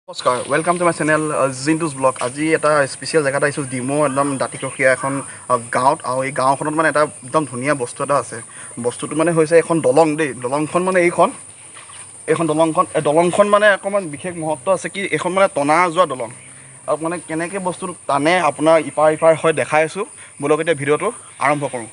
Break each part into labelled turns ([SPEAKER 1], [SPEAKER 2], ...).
[SPEAKER 1] নমস্কাৰ welcome to my channel জিন্টুজ vlog. আজি এটা স্পেচিয়েল জেগাত আহিছোঁ, ডিমৌ একদম দাঁতিকাষৰীয়া এখন গাঁৱত। আৰু এই গাঁওখনত মানে এটা একদম ধুনীয়া বস্তু এটা আছে। বস্তুটো মানে হৈছে এখন দলং দেই। দলংখন মানে এইখন দলংখন মানে অকণমান বিশেষ মহত্ব আছে। কি এইখন মানে টনা যোৱা দলং। আৰু মানে কেনেকৈ বস্তুটো টানে আপোনাৰ ইপাৰ ইপাৰ হৈ দেখাই আছোঁ। ব'লক এতিয়া ভিডিঅ'টো আৰম্ভ কৰোঁ।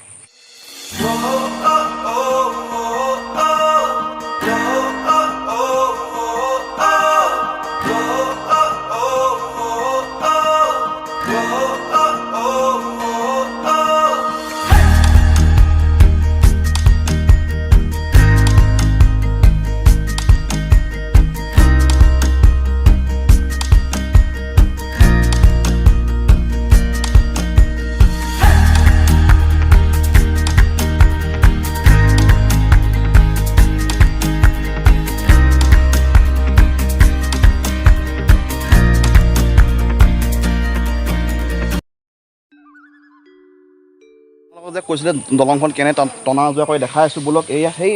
[SPEAKER 1] যে কৈছিলে দলংখন কেনে টনা যোৱা কৰি দেখাই আছোঁ। বোলক এয়া সেই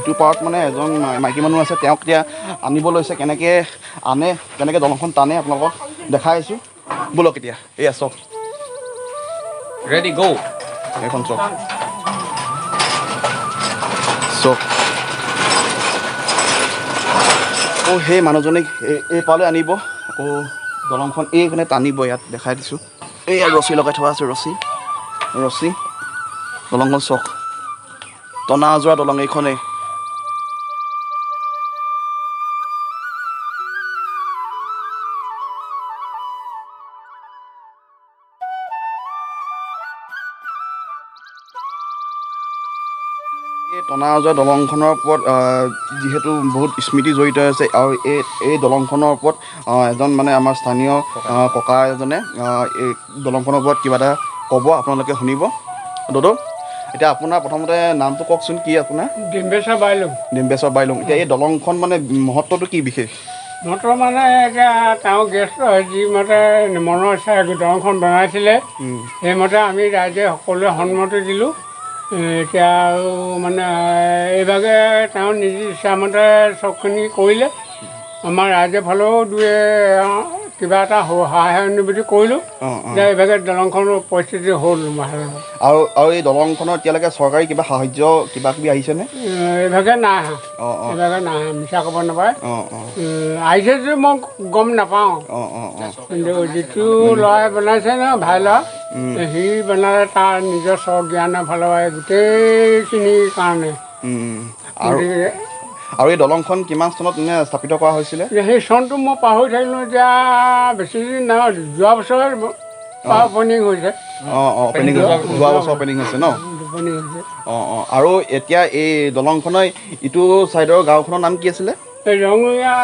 [SPEAKER 1] ইটো পাৰত মানে এজন মাইকী মানুহ আছে, তেওঁক এতিয়া আনিব লৈছে। কেনেকৈ দলংখন টানে আপোনালোকক দেখাই আছোঁ। বোলক এতিয়া এয়া চক
[SPEAKER 2] ৰেডি গো
[SPEAKER 1] এইখন চক আকৌ সেই মানুহজনীক এইপাৰলৈ আনিব। আকৌ দলংখন এইখনে টানিব। ইয়াত দেখাই দিছোঁ। এইয়া ৰছী লগাই থোৱা আছে, ৰছী দলংখন চক টনা যোৱা দলং এইখনেই। এই টনা যোৱা দলংখনৰ ওপৰত যিহেতু বহুত স্মৃতি জড়িত আছে। আৰু এই দলংখনৰ ওপৰত এজন মানে আমাৰ স্থানীয় ককা এজনে এই দলংখনৰ ওপৰত কিবা এটা ক'ব, আপোনালোকে শুনিব। দাদা এতিয়া আপোনাৰ প্ৰথমতে নামটো কওকচোন, কি আপোনাৰ? ডিম্বেশ্বৰ বাইলুং। এতিয়া এই দলংখন মানে মহত্বটো কি বিশেষ?
[SPEAKER 3] মটৰ মানে এতিয়া তেওঁ গেষ্ট যিমতে মনৰ ইচ্ছা দলংখন বনাইছিলে, সেইমতে আমি ৰাইজে সকলোৱে সন্মতি দিলোঁ। এতিয়া আৰু মানে এইভাগে তেওঁ নিজ ইচ্ছামতে চবখিনি কৰিলে। আমাৰ ৰাইজৰ ফালেও কিবা এটা সহায় অনুভূতি কৰিলোঁ যে এইভাগে দলংখনৰ পৰিস্থিতি হ'ল।
[SPEAKER 1] আৰু এই দলংখনৰ এতিয়ালৈকে চৰকাৰী কিবা সাহায্য কিবা কিবি আহিছেনে?
[SPEAKER 3] এইভাগে নাই মিছা ক'ব নাপায়। আহিছে যদি মই গম নাপাওঁ। কিন্তু যিটো ল'ৰাই বনাইছে ন, ভাই ল'ৰা, সি বনালে তাৰ নিজৰ স্বজ্ঞানৰ ফালৰ পৰা গোটেইখিনিৰ কাৰণে।
[SPEAKER 1] আৰু এই দলংখন কিমান চনত স্থাপিত কৰা হৈছিলে?
[SPEAKER 3] সেই চনটো মই পাহৰি থাকিলোঁ। এতিয়া বেছি দিন নাই, যোৱা বছৰ অপেনিং হৈছে।
[SPEAKER 1] যোৱা বছৰ অপেনিং হৈছে ন? আৰু এতিয়া এই দলংখনৰ ইটো ছাইডৰ গাঁওখনৰ নাম কি আছিলে?
[SPEAKER 3] ৰঙীয়া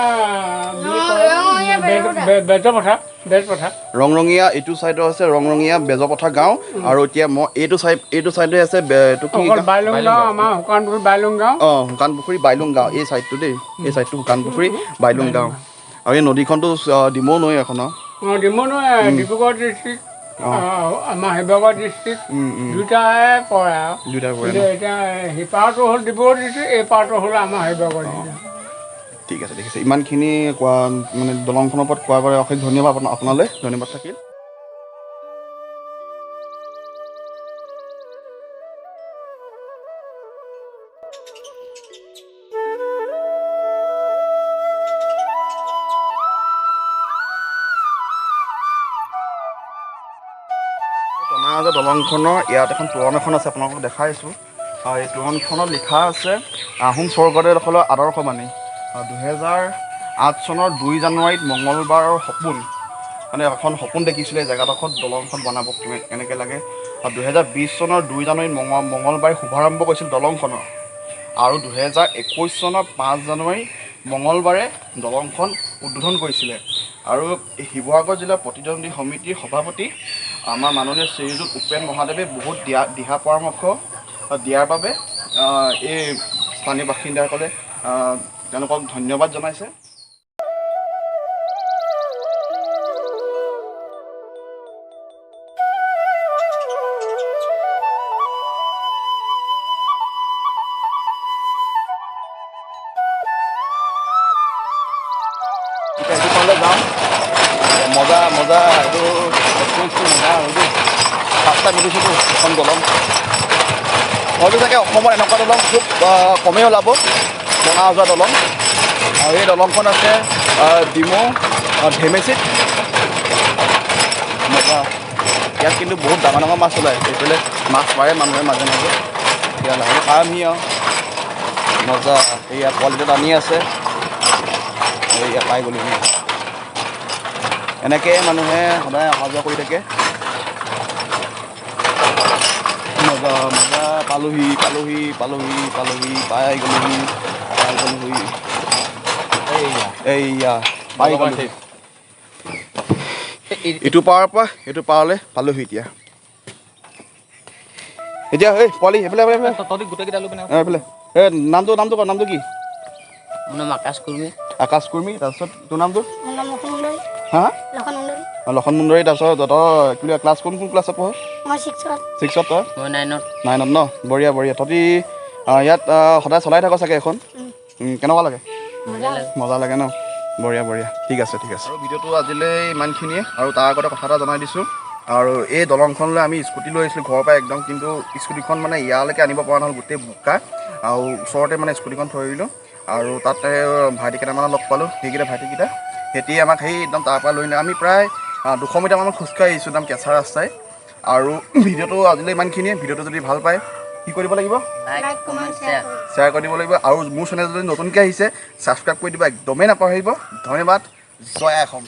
[SPEAKER 1] ৰংৰঙীয়া এইটো ছাইডৰ আছে ৰংৰঙীয়া বেজপথাৰ গাঁও। আৰু এতিয়া মই এইটো ছাইডে আছে
[SPEAKER 3] বাইলুং গাঁও, আমাৰ শুকানপুখুৰী বাইলুং গাঁও।
[SPEAKER 1] শুকানপুখুৰী বাইলুং গাঁও এই ছাইডটো দেই। এই ছাইডটো শুকানপুখুৰী বাইলুং গাঁও। আৰু এই নদীখনটো ডিমৌ নৈ এখন।
[SPEAKER 3] ডিমৌ নৈ ডিব্ৰুগড় ডিষ্ট্ৰিক্ট, আমাৰ শিৱসাগৰ ডিষ্ট্ৰিক্ট দুটাই পৰে আৰু। এতিয়া সিপাৰটো হ'ল ডিব্ৰুগড় ডিষ্ট্ৰিক্ট, এই পাৰটো হ'ল আমাৰ শিৱসাগৰ ডিষ্ট্ৰিক্ট।
[SPEAKER 1] ঠিক আছে, ইমানখিনি কোৱা মানে দলংখনৰ ওপৰত কোৱাৰ বাবে অশেষ ধন্যবাদ আপোনালৈ। ধন্যবাদ থাকিল। টনা যোৱা দলংখনৰ ইয়াত এখন তোৰণ এখন আছে, আপোনালোকক দেখাইছোঁ। এই তোৰণখনত লিখা আছে আহোম স্বৰ্গদেউসকলৰ আদৰ্শবাণী। 2008 চনৰ 2 জানুৱাৰীত মঙলবাৰৰ সপোন, মানে এখন সপোন দেখিছিলে জেগাডোখৰত দলংখন বনাব কেনেকৈ লাগে। আৰু 2020 চনৰ 2 জানুৱাৰীত মঙলবাৰে শুভাৰম্ভ কৰিছিল দলংখনৰ। আৰু 2021 চনৰ 5 জানুৱাৰী মঙলবাৰে দলংখন উদ্বোধন কৰিছিলে। আৰু শিৱসাগৰ জিলা প্ৰতিদ্বন্দ্বী সমিতিৰ সভাপতি আমাৰ মাননীয় শ্ৰীযুত উপেন মহাদেৱে বহুত দিহা পৰামৰ্শ দিয়াৰ বাবে এই স্থানীয় বাসিন্দাসকলে তেওঁলোকক ধন্যবাদ জনাইছে। সেইটোখনলৈ যাওঁ মজা মজা এইটো এক্সপিৰিয়েঞ্চটো মজা আৰু দেই ফাৰ্ষ্ট টাইম উঠিছোঁতো এখন দলং হয়তো চাগে অসমত এনেকুৱা দলং খুব কমেই ওলাব বনা যোৱা দলং আৰু এই দলংখন আছে ডিমৌ ধেমেচিত মজা ইয়াত কিন্তু বহুত ডাঙৰ ডাঙৰ মাছ ওলায় এইফালে মাছ মাৰে মানুহে মাজে মাজে এতিয়া লাহে পামহি আৰু মজা এইয়া পোৱালিটো টানি আছে এইয়া পাই গ'লো এনেকৈ মানুহে সদায় অহা যোৱা কৰি থাকে মজা মজা পালোহি পালোহি পালোহি পালোহি পাই গ'লোহি এইয়া পাই গ'লোহি ইটো পাৰৰ পৰা এইটো পাৰলৈ পালোহি এতিয়া এই পোৱালি এইফালে
[SPEAKER 2] গোটেইকেইটা লৈ পিনে
[SPEAKER 1] এইফালে এই নামটো ক নামটো কি
[SPEAKER 2] মোৰ নাম
[SPEAKER 1] আকাশ কুৰ্মী তাৰপিছত তোৰ নামটো হা লক্ষণ মুণ্ডৰী তাৰপিছত তহঁতৰ কি বুলি ক্লাছ কোন ক্লাছত পঢ় ছিক্সত তই
[SPEAKER 2] মই
[SPEAKER 1] 9ত ন বঢ়িয়া বঢ়িয়া তহঁতি ইয়াত সদায় চলাই থাক চাগে এখন কেনেকুৱা লাগে মজা লাগে ন বঢ়িয়া বঢ়িয়া ঠিক আছে আৰু ভিডিঅ'টো আজিলৈ ইমানখিনিয়ে আৰু তাৰ আগতে কথা এটা জনাই দিছোঁ আৰু এই দলংখনলৈ আমি স্কুটি লৈ আহিছিলোঁ ঘৰৰ পৰা একদম কিন্তু স্কুটিখন মানে ইয়ালৈকে আনিব পৰা নহ'ল গোটেই বোকা আৰু ওচৰতে মানে স্কুটিখন থৈ দিলোঁ আৰু তাতে ভাইটি কেইটামানক লগ পালোঁ সেইকেইটা ভাইটিকেইটা সেহেঁতি আমাক সেই একদম তাৰ পৰা লৈ নিলে আমি প্ৰায় 200 মিটাৰমান খোজকাঢ়ি আহিছোঁ একদম কেঁচা ৰাস্তাই আৰু ভিডিঅ'টো আজিলৈ ইমানখিনিয়ে ভিডিঅ'টো যদি ভাল পায় কি কৰিব লাগিব শ্বেয়াৰ কৰি দিব লাগিব আৰু মোৰ চেনেল যদি নতুনকৈ আহিছে ছাবস্ক্ৰাইব কৰি দিব একদমেই নাপাহৰিব ধন্যবাদ জয় অসম